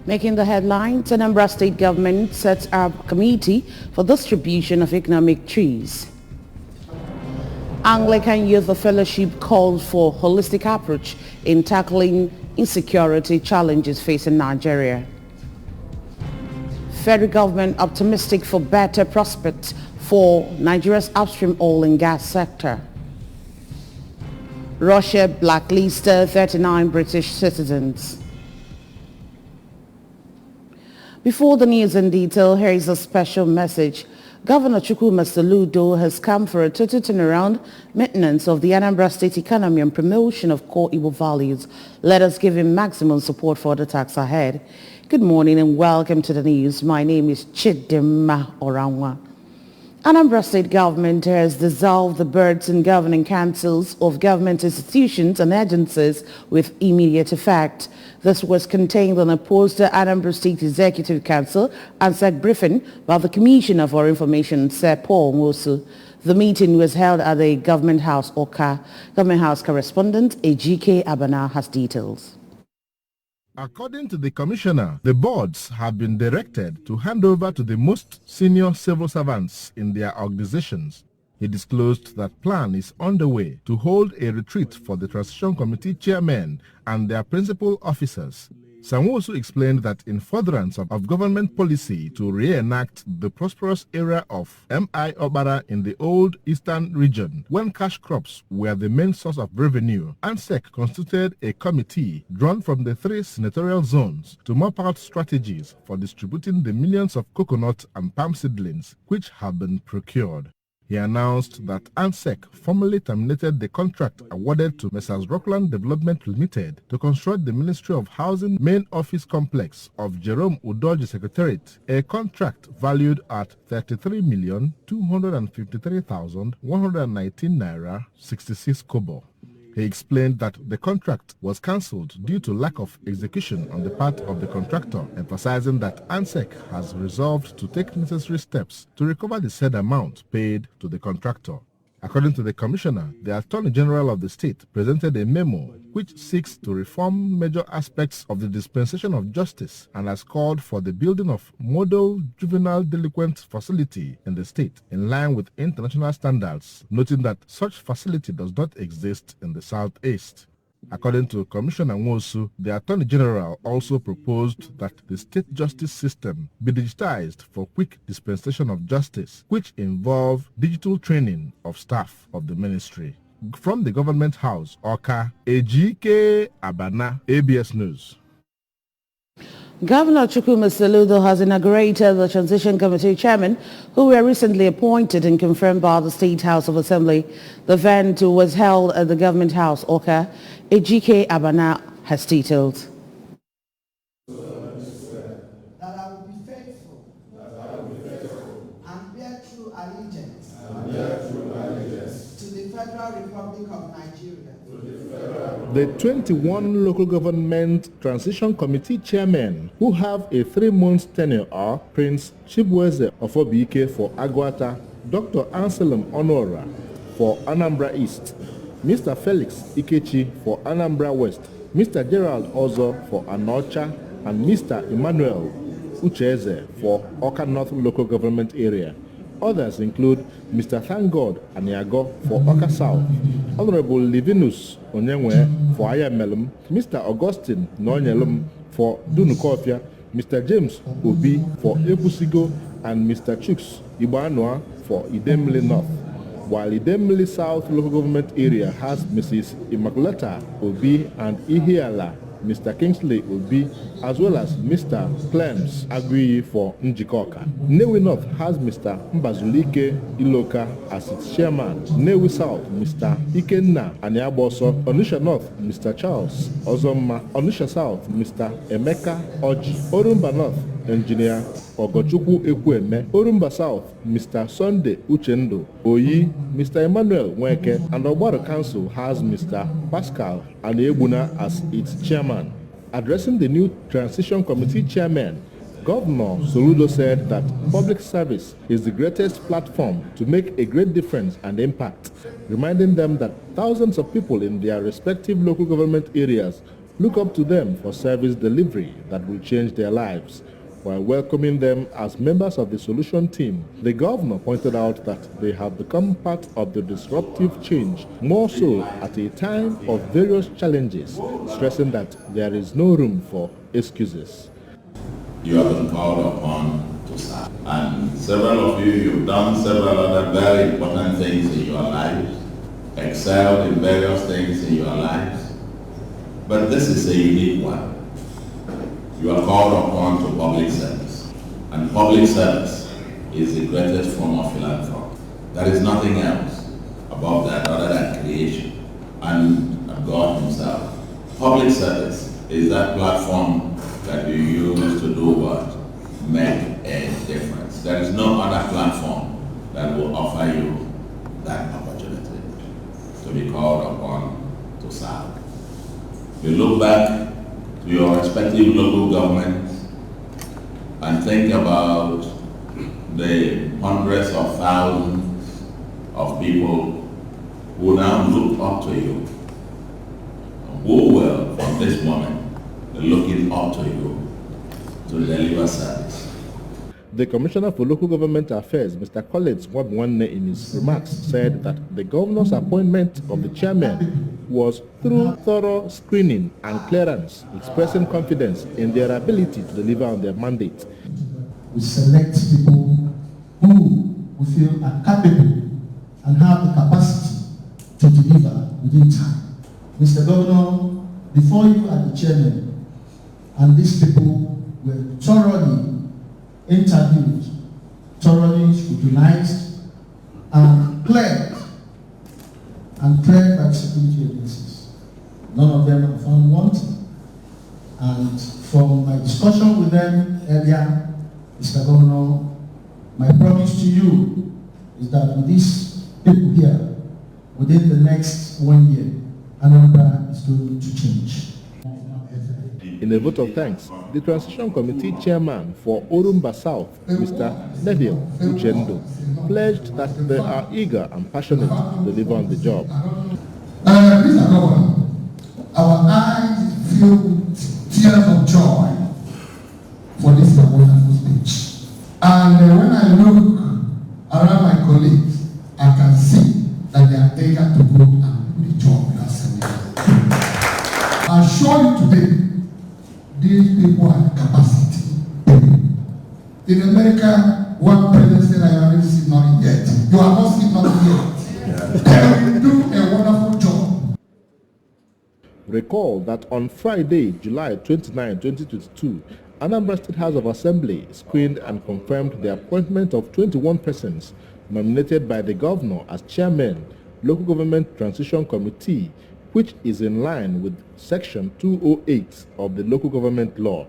Making the headlines, Anambra State government sets up a committee for distribution of economic trees. Anglican Youth Fellowship called for holistic approach in tackling insecurity challenges facing Nigeria. Federal government optimistic for better prospects for Nigeria's upstream oil and gas sector. Russia blacklisted 39 British citizens. Before the news in detail, here is a special message. Governor Chukwuma Soludo has come for a total turnaround, maintenance of the Anambra State economy and promotion of core Igbo values. Let us give him maximum support for the task ahead. Good morning and welcome to the news. My name is Chidima Oranwa. Anambra State government has dissolved the boards and governing councils of government institutions and agencies with immediate effect. This was contained on a poster Anambra State Executive Council ANSEC briefing by the Commissioner for Information, Sir Paul Nwosu. The meeting was held at the Government House, Oka. Government House correspondent Ejike Abana has details. According to the Commissioner, the boards have been directed to hand over to the most senior civil servants in their organizations. He disclosed that plan is underway to hold a retreat for the Transition Committee chairmen and their principal officers. Sanwo-Olu explained that in furtherance of government policy to reenact the prosperous era of M.I. Obara in the old eastern region, when cash crops were the main source of revenue, ANSEC constituted a committee drawn from the 3 senatorial zones to map out strategies for distributing the millions of coconut and palm seedlings which have been procured. He announced that ANSEC formally terminated the contract awarded to Messrs. Rockland Development Limited to construct the Ministry of Housing main office complex of Jerome Udoji Secretariat, a contract valued at 33,253,119 naira 66 kobo. He explained that the contract was cancelled due to lack of execution on the part of the contractor, emphasizing that ANSEC has resolved to take necessary steps to recover the said amount paid to the contractor. According to the Commissioner, the Attorney General of the state presented a memo which seeks to reform major aspects of the dispensation of justice and has called for the building of model juvenile delinquent facility in the state in line with international standards, noting that such facility does not exist in the southeast. According to Commissioner Nwosu, the Attorney General also proposed that the state justice system be digitized for quick dispensation of justice, which involve digital training of staff of the ministry. From the Government House, Oka, Ejike Abana, ABS News. Governor Chukwuma Soludo has inaugurated the Transition Committee chairmen who were recently appointed and confirmed by the State House of Assembly. The event was held at the Government House, Oka. Ejike Abana has details. That I will be faithful and bear true allegiance to the Federal Republic of Nigeria. The 21 local government transition committee chairmen who have a 3-month tenure are Prince Chibweze Ofobike for Agwata, Dr. Anselm Onora for Anambra East, Mr. Felix Ikechi for Anambra West, Mr. Gerald Ozo for Anocha, and Mr. Emmanuel Ucheze for Oka North local government area. Others include Mr. Thanggod Aniago for Oka South, Honorable Livinus Onyenwe for Ayamelum, Mr. Augustine Nonyelum for Dunukofia, Mr. James Obi for Ebusigo, and Mr. Chuks Ibanwa for Idemili North, while Idemili South local government area has Mrs. Immaculata Obi and Ihiala Mr. Kingsley Obi, as well as Mr. Clems Agui for Njikoka. Newi North has Mr. Mbazulike Iloka as its chairman. Newi South, Mr. Ikenna Aniaboso. Onisha North, Mr. Charles Ozoma. Onisha South, Mr. Emeka Oji. Orumba North, Engineer Ogochukwu Ekweme. Orumba South, Mr. Sunday Uchendo Oyi, Mr. Emmanuel Nweke, and Ogbaro Council has Mr. Pascal Aniebuna as its chairman. Addressing the new transition committee chairman, Governor Soludo said that public service is the greatest platform to make a great difference and impact, reminding them that thousands of people in their respective local government areas look up to them for service delivery that will change their lives. While welcoming them as members of the solution team, the governor pointed out that they have become part of the disruptive change, more so at a time of various challenges, stressing that there is no room for excuses. You have been called upon to serve. And several of you, you've done several other very important things in your lives, excelled in various things in your lives. But this is a unique one. You are called upon to public service. And public service is the greatest form of philanthropy. There is nothing else above that other than creation and God himself. Public service is that platform that you use to do what? Make a difference. There is no other platform that will offer you that opportunity to be called upon to serve. You look back to your respective local governments and think about the hundreds of thousands of people who now look up to you, who will from this moment be looking up to you to deliver service. The Commissioner for Local Government Affairs, Mr. Collins Wabwanne, in his remarks said that the governor's appointment of the chairman was through thorough screening and clearance, expressing confidence in their ability to deliver on their mandate. We select people who we feel are capable and have the capacity to deliver within time. Mr. Governor, before you are the chairman, and these people were thoroughly interviewed, thoroughly scrutinized, and cleared by security agencies. None of them are found wanting. And from my discussion with them earlier, Mr. Governor, my promise to you is that with these people here, within the next 1 year, Anambra is going to change. In a vote of thanks, the Transition Committee Chairman for Orumba South, Mr. Neville Uchendo, pledged that they are eager and passionate to deliver on the job. Mr. Governor, our eyes fill with tears of joy for this wonderful speech. And when I look around my colleagues, I can see that they are eager to go and do the job you are sending them. I assure you today, these people have capacity. In America, one president said, I already seen nothing yet. You have not seen nothing yet. They will do a wonderful job. Recall that on Friday, July 29, 2022, Anambra State House of Assembly screened and confirmed the appointment of 21 persons nominated by the governor as chairman, Local Government Transition Committee, which is in line with Section 208 of the Local Government Law.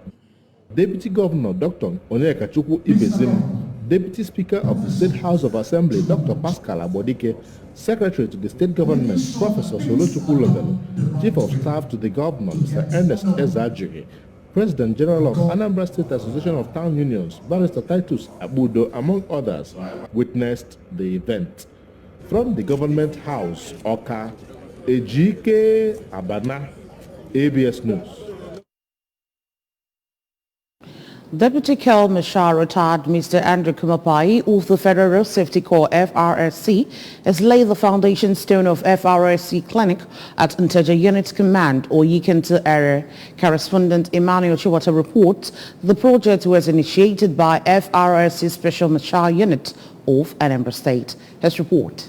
Deputy Governor Dr. Onyekachukwu Ibezim, Deputy Speaker of the State House of Assembly Dr. Pascal Abodike, Secretary to the State Government Professor Solochukwu Lobelo, Chief of Staff to the Governor Mr. Ernest Ezajiri, President General of Anambra State Association of Town Unions Barrister Titus Abudo, among others, witnessed the event. From the Government House, Oka, Ejike Abana, ABS News. Deputy Kel Mashar retired Mr. Andrew Kumapai of the Federal Road Safety Corps FRSC has laid the foundation stone of FRSC clinic at Nteje Unit Command or Yikenta area. Correspondent Emmanuel Chiwata reports the project was initiated by FRSC Special Mashar Unit of Anambra State. His report.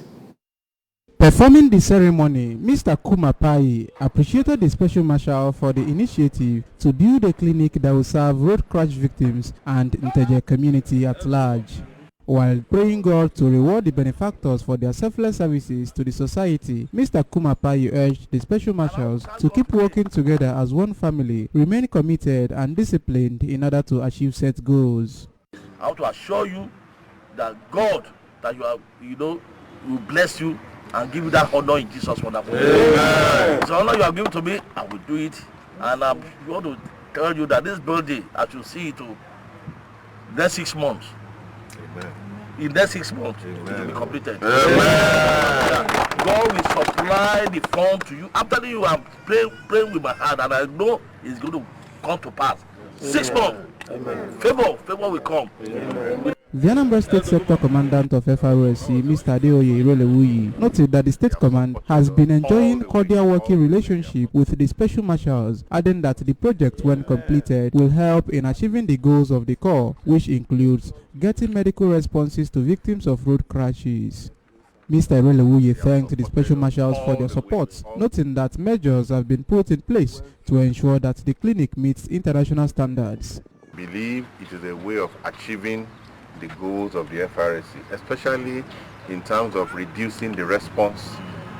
Performing the ceremony, Mr. Kumapai appreciated the Special Marshal for the initiative to build a clinic that will serve road crash victims and Nteje community at large, while praying God to reward the benefactors for their selfless services to the society. Mr. Kumapai urged the Special Marshals to keep working together as one family, remain committed and disciplined in order to achieve set goals. I want to assure you that God, that will bless you and give you that honor in Jesus' wonderful name. The honor you are giving to me, I will do it. And I want to tell you that this building, I should see it to next 6 months. Amen. In the next 6 months, it will be completed. Amen. God will supply the fund to you. After you are praying with my heart, and I know it's going to come to pass. 6 months. Favor will come. The Anambra State Sector Commandant of FRSC, Mr. Adeoye Irelewuyi, noted that the State Command has been enjoying cordial working relationship with the Special Marshals, adding that the project, when completed, will help in achieving the goals of the Corps, which includes getting medical responses to victims of road crashes. Mr. Irelewuyi thanked the Special Marshals for their support, noting that measures have been put in place to ensure that the clinic meets international standards. I believe it is a way of achieving the goals of the FRSC, especially in terms of reducing the response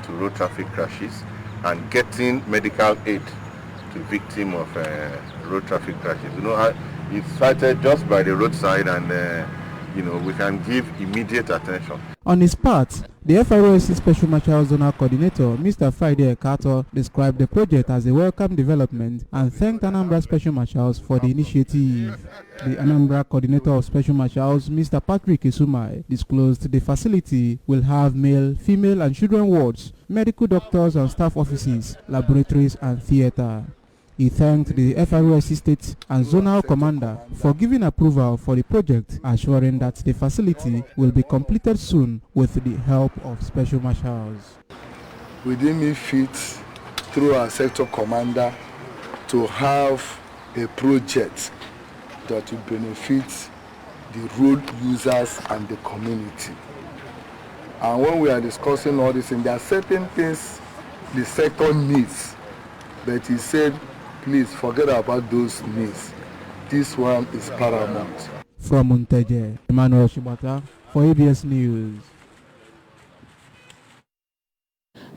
to road traffic crashes and getting medical aid to victims of road traffic crashes. You know, it's started just by the roadside, and we can give immediate attention. On his part, the FRSC Special Marshal Zonal Coordinator, Mr. Friday Ekato, described the project as a welcome development and thanked Anambra Special Marshals for the initiative. The Anambra Coordinator of Special Marshals, Mr. Patrick Isumai, disclosed the facility will have male, female and children wards, medical doctors and staff offices, laboratories and theatre. He thanked the FRSC State and Zonal Commander for giving approval for the project, assuring that the facility will be completed soon with the help of Special Marshals. We deem fit through our sector commander to have a project that will benefit the road users and the community. And when we are discussing all this, there are certain things the sector needs, but he said, please forget about those needs. This one is paramount. From Munteje, Emmanuel Shibata for ABS News.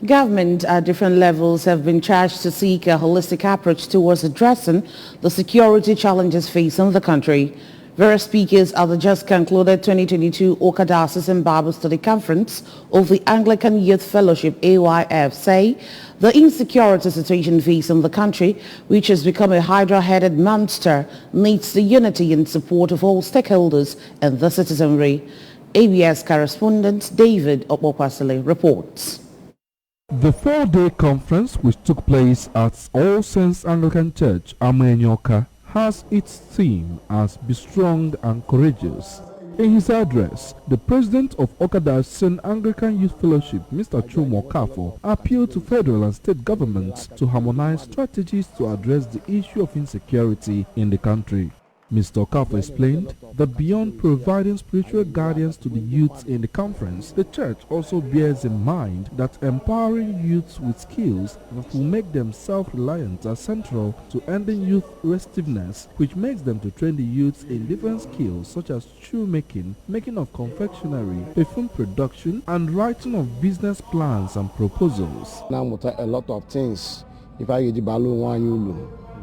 Government at different levels have been charged to seek a holistic approach towards addressing the security challenges facing the country. Various speakers at the just concluded 2022 Oka Diocesan Bible Study Conference of the Anglican Youth Fellowship AYF say the insecurity situation facing the country, which has become a hydra-headed monster, needs the unity and support of all stakeholders and the citizenry. ABS correspondent David Opopasile reports. The 4-day conference, which took place at All Saints Anglican Church, Amenyoka, has its theme as Be Strong and Courageous. In his address, the president of Oka Diocesan Anglican Youth Fellowship, Mr. Chumo Okafo, appealed to federal and state governments to harmonize strategies to address the issue of insecurity in the country. Mr. Okafo explained that beyond providing spiritual guidance to the youths in the conference, the church also bears in mind that empowering youths with skills that will make them self-reliant are central to ending youth restiveness, which makes them to train the youths in different skills such as shoemaking, making of confectionery, perfume production, and writing of business plans and proposals. Now, a lot of things. If I get the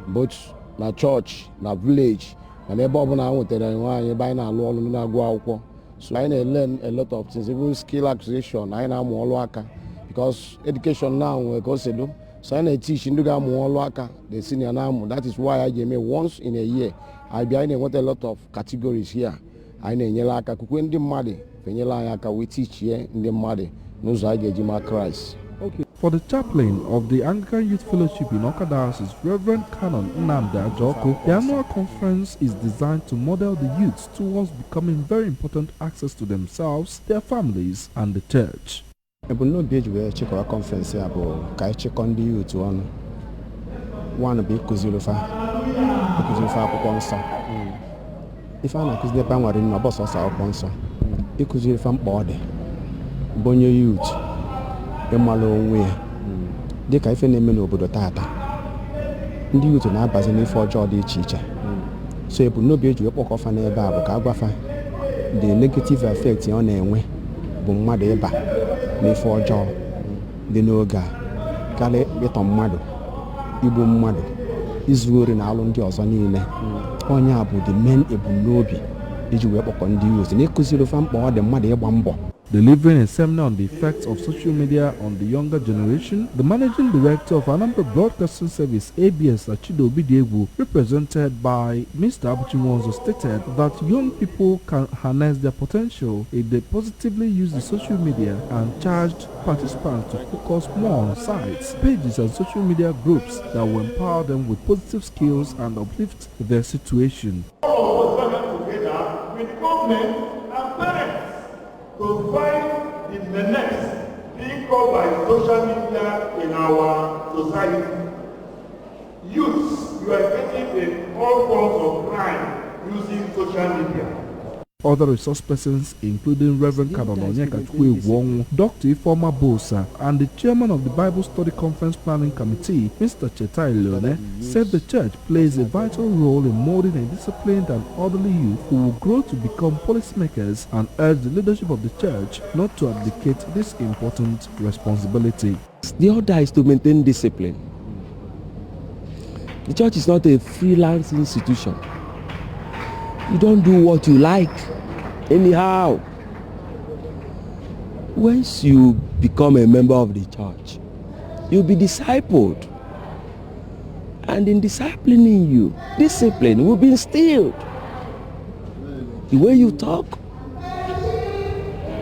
both na church, na village, and so I learn a lot of things, even skill acquisition. I know more because education now we go so I teach in the senior now. That is why I give me once in a year. I be in what a lot of categories here. I know yelaka kukundi madi, penyela we teach here in the madi. No zage Christ. Okay. For the chaplain of the Anglican Youth Fellowship in Oka Diocese, Reverend Canon Nnamdi Ajoko, the annual conference is designed to model the youths towards becoming very important access to themselves, their families, and the church. No page where check our conference about kai check on the youth one be kuzilufa akwonso. If I na kuzile pa nware no boss osa akwonso. Ikuzilufa mkpode. Bonyo youth emalo onwe dịka ife na-eme n'obodo tata ndị youth na-abazi n'ife ọjọọ dị iche iche so ebumnobi eji kpọkọfa n'ebe a bụ ka agwafa the negative effect ọ na-enwe bụ mmadụ ịba n'ife ọjọọ dị n'oge a karịa ịtọ mmadụ, igbu mmadụ, izu ori na alụ ndị ọzọ niile. Onye a bụ the main ebumnobi iji wee kpọkọ ndị youth na ịkụziri ofe mkpa ọ dị mmadụ ịgba mbọ Delivering a seminar on the effects of social media on the younger generation, the managing director of Anambra Broadcasting Service ABS, Achido Obidiegwu, represented by Mr. Abuchimonzo, stated that young people can harness their potential if they positively use the social media, and charged participants to focus more on sites, pages and social media groups that will empower them with positive skills and uplift their situation. All of us working together with government and parents to fight the next being called by social media in our society. Youth, you are getting in all forms of crime using social media. Other resource persons, including Reverend Canon Onyeka Wong, Dr. Ifeoma Bosa, and the chairman of the Bible Study Conference Planning Committee, Mr. Chetai Leone, said the church plays a vital role in molding a disciplined and orderly youth who will grow to become policymakers, and urged the leadership of the church not to abdicate this important responsibility. The order is to maintain discipline. The church is not a freelance institution. You don't do what you like anyhow. Once you become a member of the church, you'll be discipled. And in disciplining you, discipline will be instilled. The way you talk,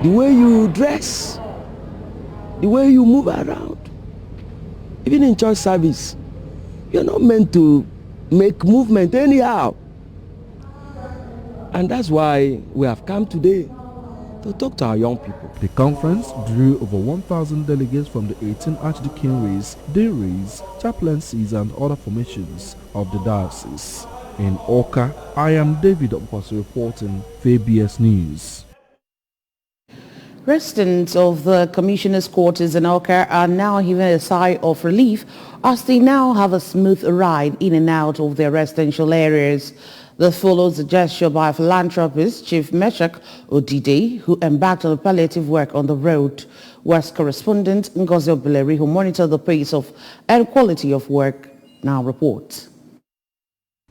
the way you dress, the way you move around. Even in church service, you're not meant to make movement anyhow. And that's why we have come today to talk to our young people. The conference drew over 1,000 delegates from the 18 archdeaconries, deaneries, chaplaincies and other formations of the diocese. In Awka, I am David Oposi reporting for ABS News. Residents of the Commissioner's Quarters in Awka are now heaving a sigh of relief as they now have a smooth ride in and out of their residential areas. This follows a gesture by philanthropist Chief Meshach Odide, who embarked on palliative work on the road. West correspondent Ngozi Obileri, who monitored the pace of and quality of work, now reports.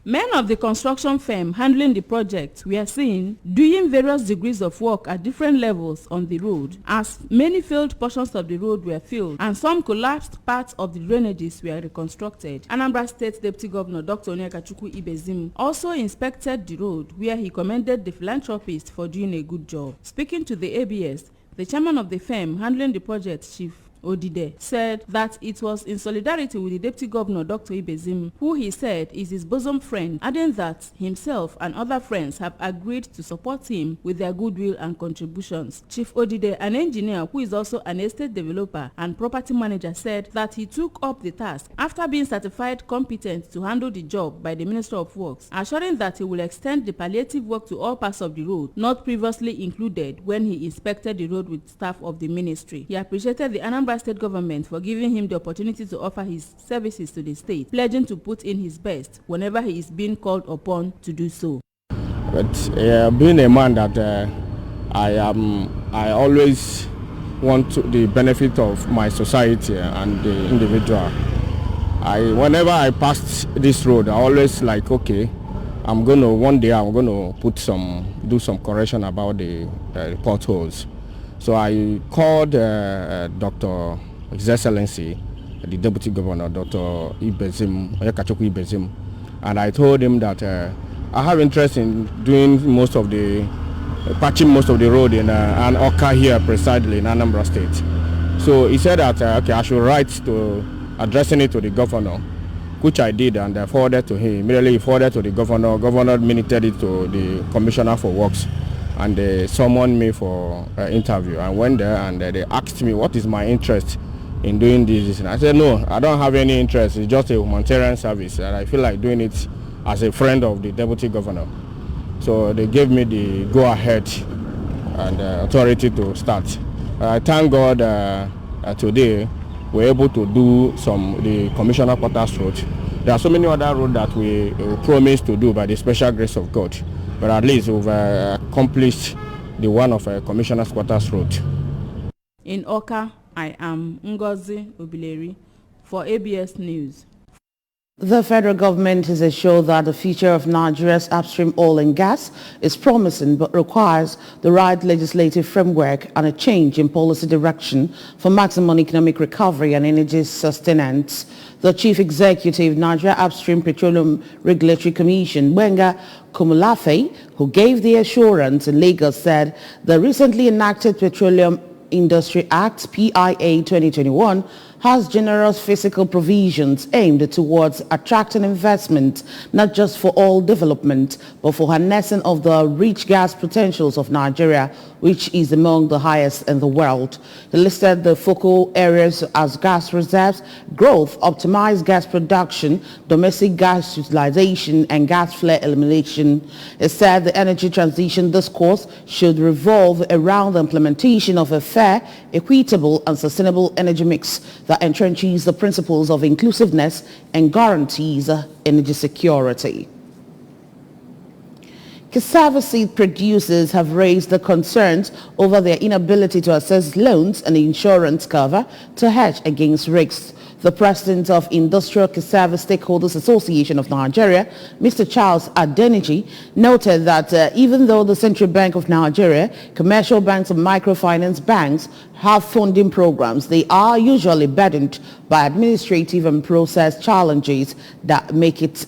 Men of the construction firm handling the project were seen doing various degrees of work at different levels on the road, as many failed portions of the road were filled and some collapsed parts of the drainages were reconstructed. Anambra State Deputy Governor Dr. Onyekachukwu Ibezim also inspected the road, where he commended the philanthropist for doing a good job. Speaking to the ABS, the chairman of the firm handling the project, Chief Odide, said that it was in solidarity with the Deputy Governor Dr. Ibezim, who he said is his bosom friend, adding that himself and other friends have agreed to support him with their goodwill and contributions. Chief Odide, an engineer who is also an estate developer and property manager, said that he took up the task after being certified competent to handle the job by the Minister of Works, assuring that he will extend the palliative work to all parts of the road not previously included when he inspected the road with staff of the ministry. He appreciated the Anambra State government for giving him the opportunity to offer his services to the state, pledging to put in his best whenever he is being called upon to do so. But being a man that I always want the benefit of my society and the individual. Whenever I passed this road, I always like, okay, one day I'm gonna do some correction about the potholes. So I called Dr. His Excellency, the Deputy Governor, Dr. Ibezim, Onyekachukwu Ibezim, and I told him that I have interest in doing patching most of the road in Awka here, precisely in Anambra State. So he said that okay, I should write to addressing it to the governor, which I did, and I forwarded to him. Immediately he forwarded to the governor. Governor minuted it to the Commissioner for Works, and they summoned me for an interview. I went there and they asked me what is my interest in doing this. And I said, no, I don't have any interest. It's just a humanitarian service, and I feel like doing it as a friend of the Deputy Governor. So they gave me the go-ahead and authority to start. I thank God today we're able to do the Commissioner Quarters Road. There are so many other roads that we promised to do by the special grace of God. But at least we've accomplished the one of Commissioner's Quarters Road. In Awka, I am Ngozi Obileri for ABS News. The federal government has assured that the future of Nigeria's upstream oil and gas is promising but requires the right legislative framework and a change in policy direction for maximum economic recovery and energy sustenance. The Chief Executive, Nigeria Upstream Petroleum Regulatory Commission, Gbenga Komolafe, who gave the assurance in Lagos, said the recently enacted Petroleum Industry Act, PIA 2021, has generous fiscal provisions aimed towards attracting investment, not just for oil development, but for harnessing of the rich gas potentials of Nigeria, which is among the highest in the world. He listed the focal areas as gas reserves, growth, optimized gas production, domestic gas utilization, and gas flare elimination. He said the energy transition discourse should revolve around the implementation of a fair, equitable, and sustainable energy mix that entrenches the principles of inclusiveness and guarantees energy security. Cassava seed producers have raised the concerns over their inability to access loans and insurance cover to hedge against risks. The president of Industrial Cassava Stakeholders Association of Nigeria, Mr. Charles Adeniji, noted that even though the Central Bank of Nigeria, commercial banks and microfinance banks have funding programs, they are usually burdened by administrative and process challenges that make it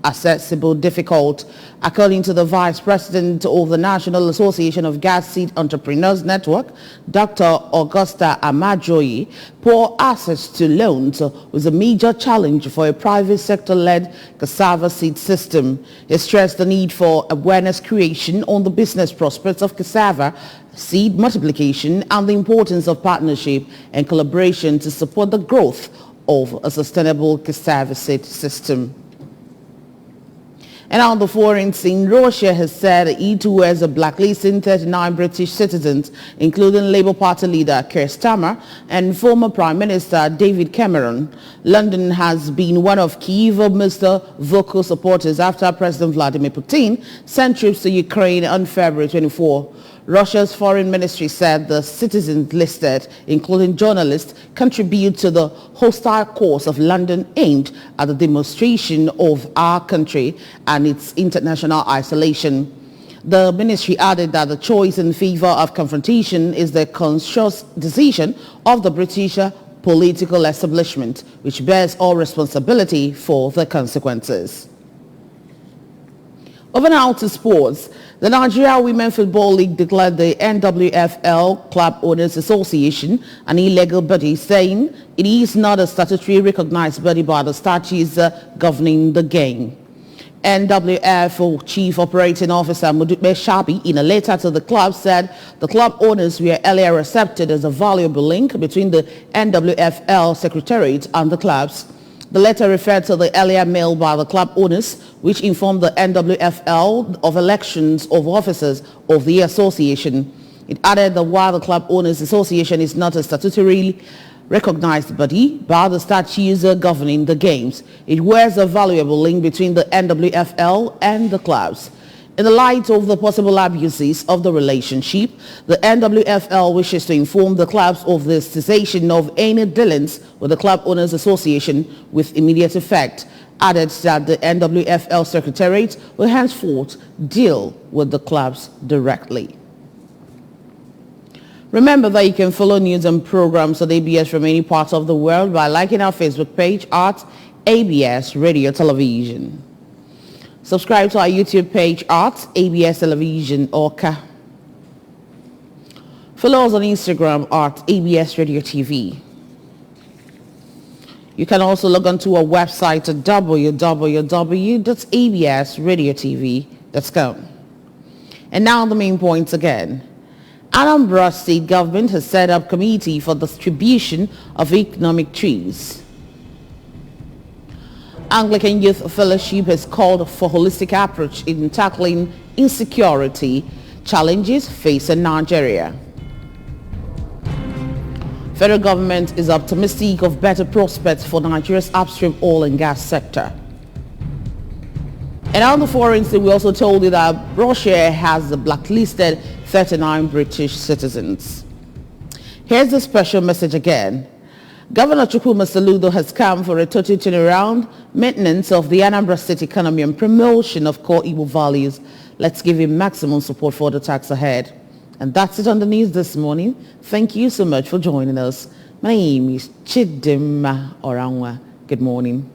accessible difficult. According to the Vice President of the National Association of Gas Seed Entrepreneurs Network, Dr. Augusta Amajoyi, poor access to loans was a major challenge for a private sector-led cassava seed system. He stressed the need for awareness creation on the business prospects of cassava seed multiplication and the importance of partnership and collaboration to support the growth of a sustainable cassava seed system. And on the foreign scene, Russia has said it was blacklisting 39 British citizens, including Labour Party leader Keir Starmer and former Prime Minister David Cameron. London has been one of Kyiv's most vocal supporters after President Vladimir Putin sent troops to Ukraine on February 24. Russia's foreign ministry said the citizens listed, including journalists, contribute to the hostile course of London aimed at the demonstration of our country and its international isolation. The ministry added that the choice in favor of confrontation is the conscious decision of the British political establishment, which bears all responsibility for the consequences. Over now to sports. The Nigeria Women Football League declared the NWFL Club Owners Association an illegal body, saying it is not a statutorily recognized body by the statutes governing the game. NWF Chief Operating Officer Modupe Shabi, in a letter to the club, said the club owners were earlier accepted as a valuable link between the NWFL Secretariat and the clubs. The letter referred to the earlier mail by the club owners, which informed the NWFL of elections of officers of the association. It added that while the Club Owners Association is not a statutorily recognized body by the statutes governing the games, it wears a valuable link between the NWFL and the clubs. In the light of the possible abuses of the relationship, the NWFL wishes to inform the clubs of the cessation of any dealings with the Club Owners Association with immediate effect. Added that the NWFL Secretariat will henceforth deal with the clubs directly. Remember that you can follow news and programs at ABS from any part of the world by liking our Facebook page at ABS Radio Television. Subscribe to our YouTube page at ABS Television Orca. Follow us on Instagram at ABS Radio TV. You can also log on to our website at www.absradiotv.com. And now the main points again. Anambra State Government has set up committee for distribution of economic trees. Anglican Youth Fellowship has called for holistic approach in tackling insecurity challenges facing Nigeria. Federal government is optimistic of better prospects for Nigeria's upstream oil and gas sector. And on the foreign scene, we also told you that Russia has blacklisted 39 British citizens. Here's the special message again. Governor Chukwuma Soludo has come for a total turnaround, maintenance of the Anambra State economy and promotion of core Igbo values. Let's give him maximum support for the task ahead. And that's it on the news this morning. Thank you so much for joining us. My name is Chidimma Orangwa. Good morning.